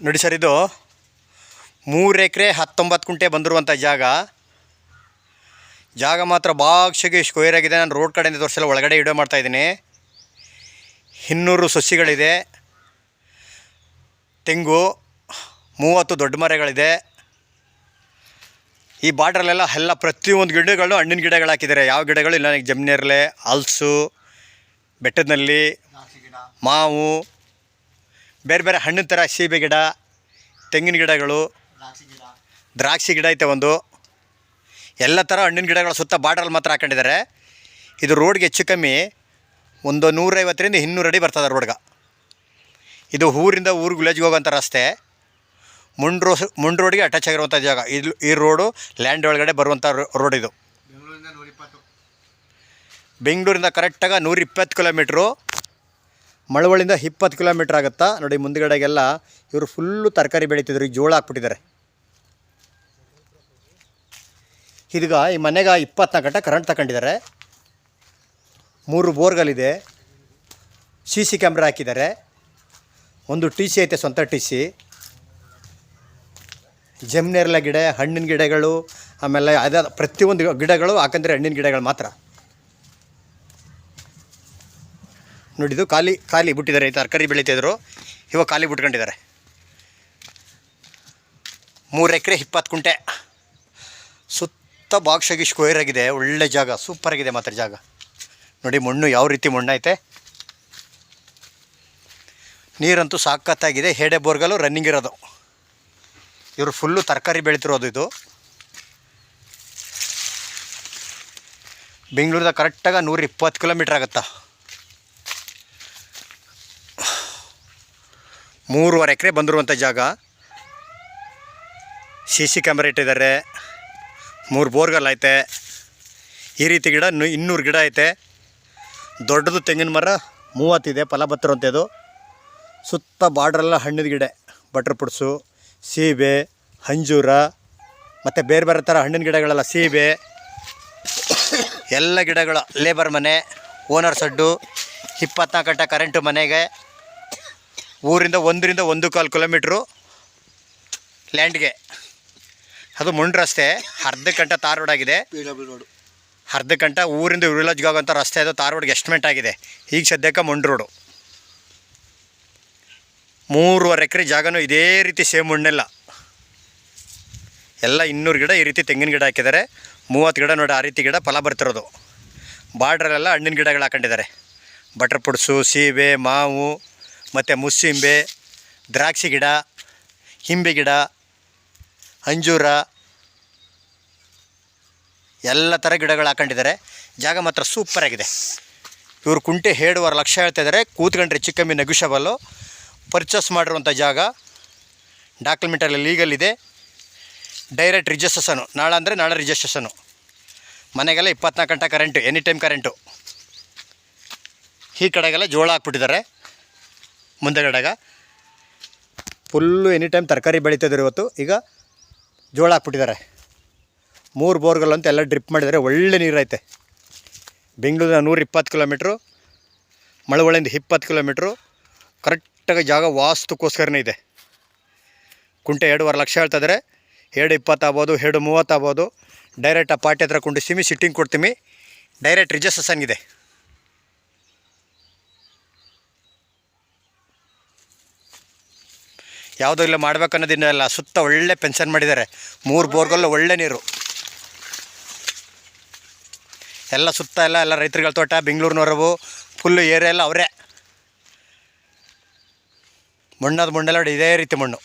ನೋಡಿ ಸರ್, ಇದು 3 ಎಕರೆ 19 ಗುಂಟೆ ಬಂದಿರುವಂಥ ಜಾಗ ಮಾತ್ರ ಬಾಕ್ಷಿಗೆ ಸ್ಕ್ವೇರ್ ಆಗಿದೆ. ನಾನು ರೋಡ್ ಕಡೆಯಿಂದ ತೋರಿಸಲ್ಲ, ಒಳಗಡೆ ವಿಡಿಯೋ ಮಾಡ್ತಾಯಿದ್ದೀನಿ. 200 ಸಸಿಗಳಿದೆ, ತೆಂಗು 30 ದೊಡ್ಡ ಮರಗಳಿದೆ. ಈ ಬಾರ್ಡ್ರಲ್ಲೆಲ್ಲ ಪ್ರತಿಯೊಂದು ಗಿಡಗಳು ಹಣ್ಣಿನ ಗಿಡಗಳು ಹಾಕಿದ್ದಾರೆ. ಯಾವ ಗಿಡಗಳು ಇಲ್ಲ, ಜಮ್ನೇರಳೆ, ಹಲಸು, ಬೆಟ್ಟದಲ್ಲಿ ಮಾವು, ಬೇರೆ ಬೇರೆ ಹಣ್ಣಿನ ಥರ ಸೀಬೆ ಗಿಡ, ತೆಂಗಿನ ಗಿಡಗಳು, ದ್ರಾಕ್ಷಿ ಗಿಡ ಐತೆ ಒಂದು. ಎಲ್ಲ ಥರ ಹಣ್ಣಿನ ಗಿಡಗಳು ಸುತ್ತ ಬಾರ್ಡ್ರಲ್ಲಿ ಮಾತ್ರ ಹಾಕೊಂಡಿದ್ದಾರೆ. ಇದು ರೋಡ್ಗೆ ಹೆಚ್ಚು ಕಮ್ಮಿ ಒಂದು 150ರಿಂದ 200 ಅಡಿ ಬರ್ತದೆ ರೋಡ್ಗೆ. ಇದು ಊರಿಂದ ಊರಿಗೆ ವಿಲೇಜ್ಗೆ ಹೋಗೋಂಥ ರಸ್ತೆ. ಮುಂಡ್ ರೋಡ್ಗೆ ಅಟ್ಯಾಚ್ ಆಗಿರುವಂಥ ಜಾಗ. ಈ ರೋಡು ಲ್ಯಾಂಡ್ ಒಳಗಡೆ ಬರುವಂಥ ರೋಡ್ ಇದು. ಬೆಂಗಳೂರಿಂದ ಕರೆಕ್ಟಾಗಿ 120 ಕಿಲೋಮೀಟ್ರು, ಮಳವಳ್ಳಿಯಿಂದ 20 ಕಿಲೋಮೀಟ್ರ್ ಆಗುತ್ತಾ. ನೋಡಿ ಮುಂದುಗಡೆಗೆಲ್ಲ ಇವರು ಫುಲ್ಲು ತರಕಾರಿ ಬೆಳೀತಿದ್ರು, ಈಗ ಜೋಳ ಹಾಕ್ಬಿಟ್ಟಿದ್ದಾರೆ. ಇದೀಗ ಈ ಮನೆಗೆ 24 ಗಂಟೆ ಕರೆಂಟ್ ತಗೊಂಡಿದ್ದಾರೆ. 3 ಬೋರ್ಗಳಿದೆ, CC ಕ್ಯಾಮ್ರಾ ಹಾಕಿದ್ದಾರೆ. ಒಂದು TC ಐತೆ, ಸ್ವಂತ TC. ಜಮ್ನೇರಳೆ ಗಿಡ, ಹಣ್ಣಿನ ಗಿಡಗಳು, ಆಮೇಲೆ ಪ್ರತಿಯೊಂದು ಗಿಡಗಳು ಹಾಕಂದ್ರೆ ಹಣ್ಣಿನ ಗಿಡಗಳು ಮಾತ್ರ. ನೋಡಿದ್ದು ಖಾಲಿ ಬಿಟ್ಟಿದ್ದಾರೆ. ಈ ತರಕಾರಿ ಬೆಳೀತಿದ್ರು, ಇವಾಗ ಖಾಲಿ ಬಿಟ್ಕೊಂಡಿದ್ದಾರೆ. 3 ಎಕರೆ 20 ಗುಂಟೆ, ಸುತ್ತ ಬಾಕ್ಷಾಗಿ ಸ್ಕ್ವೇರ್ ಆಗಿದೆ. ಒಳ್ಳೆ ಜಾಗ, ಸೂಪರಾಗಿದೆ ಮಾತ್ರ ಜಾಗ. ನೋಡಿ ಮಣ್ಣು ಯಾವ ರೀತಿ ಮಣ್ಣು ಐತೆ. ನೀರಂತೂ ಸಾಕತ್ತಾಗಿದೆ. ಹೇಡೆ ಬೋರ್ಗಲ್ಲು ರನ್ನಿಂಗ್ ಇರೋದು. ಇವರು ಫುಲ್ಲು ತರಕಾರಿ ಬೆಳೀತಿರೋದು. ಇದು ಬೆಂಗಳೂರಿಂದ ಕರೆಕ್ಟಾಗಿ 120 ಕಿಲೋಮೀಟ್ರ್ ಆಗುತ್ತಾ. 3.5 ಎಕರೆ ಬಂದಿರುವಂಥ ಜಾಗ. CC ಕ್ಯಾಮ್ರಾ ಇಟ್ಟಿದ್ದಾರೆ. 3 ಬೋರ್ಗಲ್ ಐತೆ. ಈ ರೀತಿ ಗಿಡ 200 ಗಿಡ ಐತೆ. ದೊಡ್ಡದು ತೆಂಗಿನ ಮರ 30 ಇದೆ, ಫಲ ಬತ್ತಿರುವಂಥದ್ದು. ಸುತ್ತ ಬಾರ್ಡ್ರೆಲ್ಲ ಹಣ್ಣಿನ ಗಿಡ, ಬಟ್ರ್ ಪುಡ್ಸು, ಸೀಬೆ, ಅಂಜೂರ, ಮತ್ತು ಬೇರೆ ಬೇರೆ ಥರ ಹಣ್ಣಿನ ಗಿಡಗಳೆಲ್ಲ, ಸೀಬೆ ಎಲ್ಲ ಗಿಡಗಳು. ಲೇಬರ್ ಮನೆ, ಓನರ್ ಸಡ್ಡು, 24 ಗಂಟೆ ಕರೆಂಟು ಮನೆಗೆ. ಊರಿಂದ 1.25 ಕಿಲೋಮೀಟ್ರು ಲ್ಯಾಂಡ್ಗೆ. ಅದು ಮುಂಡ್ ರಸ್ತೆ. ಅರ್ಧ ಗಂಟೆ ತಾರ್ ರೋಡ್ ಆಗಿದೆ. ಅರ್ಧ ಗಂಟೆ ಊರಿಂದ ವಿಲೇಜ್ಗೆ ಆಗೋಂಥ ರಸ್ತೆ. ಅದು ತಾರ್ ರೋಡ್ಗೆ ಎಸ್ಟಿಮೇಟ್ ಆಗಿದೆ. ಈಗ ಸದ್ಯಕ್ಕೆ ಮುಂಡ್ ರೋಡು. 3.5 ಎಕರೆ ಜಾಗನೂ ಇದೇ ರೀತಿ ಸೇಮ್ ಮಣ್ಣೆಲ್ಲ. ಎಲ್ಲ 200 ಗಿಡ ಈ ರೀತಿ ತೆಂಗಿನ ಗಿಡ ಹಾಕಿದ್ದಾರೆ. 30 ಗಿಡ ನೋಡಿ ಆ ರೀತಿ ಗಿಡ ಫಲ ಬರ್ತಿರೋದು. ಬಾರ್ಡ್ರಲ್ಲೆಲ್ಲ ಹಣ್ಣಿನ ಗಿಡಗಳು ಹಾಕೊಂಡಿದ್ದಾರೆ. ಬಟರ್ ಪುಡ್ಸು, ಸೀಬೆ, ಮಾವು, ಮತ್ತು ಮುಸ್ಸಿಂಬೆ, ದ್ರಾಕ್ಷಿ ಗಿಡ, ಹಿಂಬೆ ಗಿಡ, ಅಂಜೂರ, ಎಲ್ಲ ಥರ ಗಿಡಗಳು ಹಾಕೊಂಡಿದ್ದಾರೆ. ಜಾಗ ಮಾತ್ರ ಸೂಪರಾಗಿದೆ. ಇವರು ಕುಂಟೆ 7.5 ಲಕ್ಷ ಹೇಳ್ತಾಯಿದ್ದಾರೆ. ಕೂತ್ಕೊಂಡ್ರೆ ಹೆಚ್ಚು ಕಮ್ಮಿ ನೆಗೋಷಿಯಬಲ್ಲು. ಪರ್ಚೇಸ್ ಮಾಡಿರುವಂಥ ಜಾಗ. ಡಾಕ್ಯುಮೆಂಟಲ್ಲಿ ಲೀಗಲ್ ಇದೆ. Direct registration. ನಾಳೆ ಅಂದರೆ ನಾಳೆ ರಿಜಿಸ್ಟ್ರೇಷನು. ಮನೆಗೆಲ್ಲ 24 ಗಂಟೆ ಕರೆಂಟು, ಎನಿ ಟೈಮ್ ಕರೆಂಟು. ಈ ಕಡೆಗೆಲ್ಲ ಜೋಳ ಹಾಕ್ಬಿಟ್ಟಿದ್ದಾರೆ. ಮುಂದೆಗಡೆಗೆ ಫುಲ್ಲು ಎನಿ ಟೈಮ್ ತರಕಾರಿ ಬೆಳೀತಿದ್ರು. ಇವತ್ತು ಈಗ ಜೋಳ ಹಾಕ್ಬಿಟ್ಟಿದ್ದಾರೆ. 3 ಬೋರ್ಗಳು ಅಂತ ಎಲ್ಲ ಡ್ರಿಪ್ ಮಾಡಿದ್ದಾರೆ. ಒಳ್ಳೆ ನೀರೈತೆ. ಬೆಂಗಳೂರಿನ 120 ಕಿಲೋಮೀಟ್ರು, ಮಳವಳ್ಳಿಯಿಂದ 20 ಕಿಲೋಮೀಟ್ರು. ಕರೆಕ್ಟಾಗಿ ಜಾಗ ವಾಸ್ತುಕ್ಕೋಸ್ಕರನೇ ಇದೆ. ಕುಂಟೆ 2.5 ಲಕ್ಷ ಹೇಳ್ತಾಯಿದ್ದಾರೆ. 2.20 ಆಗ್ಬೋದು, 2.30 ಆಗ್ಬೋದು. ಡೈರೆಕ್ಟ್ ಆ ಪಾರ್ಟಿ ಹತ್ರ ಕೊಂಡಿಸ್ತೀವಿ, ಸಿಟ್ಟಿಂಗ್ ಕೊಡ್ತೀವಿ. ಡೈರೆಕ್ಟ್ ರಿಜಿಸ್ಟ್ರೇಷನ್ ಇದೆ. ಯಾವುದೋ ಇಲ್ಲ ಮಾಡ್ಬೇಕನ್ನೋದಿಲ್ಲ. ಸುತ್ತ ಒಳ್ಳೆ ಪೆನ್ಷನ್ ಮಾಡಿದ್ದಾರೆ. 3 ಬೋರ್ಗಲ್ಲು ಒಳ್ಳೆ ನೀರು. ಎಲ್ಲ ಸುತ್ತ ಎಲ್ಲ ರೈತರುಗಳ ತೋಟ. ಬೆಂಗಳೂರಿನವರವು ಫುಲ್ಲು ಏರಿಯಾ ಎಲ್ಲ ಅವರೇ. ಮಣ್ಣೆಲ್ಲ ಇದೇ ರೀತಿ ಮಣ್ಣು.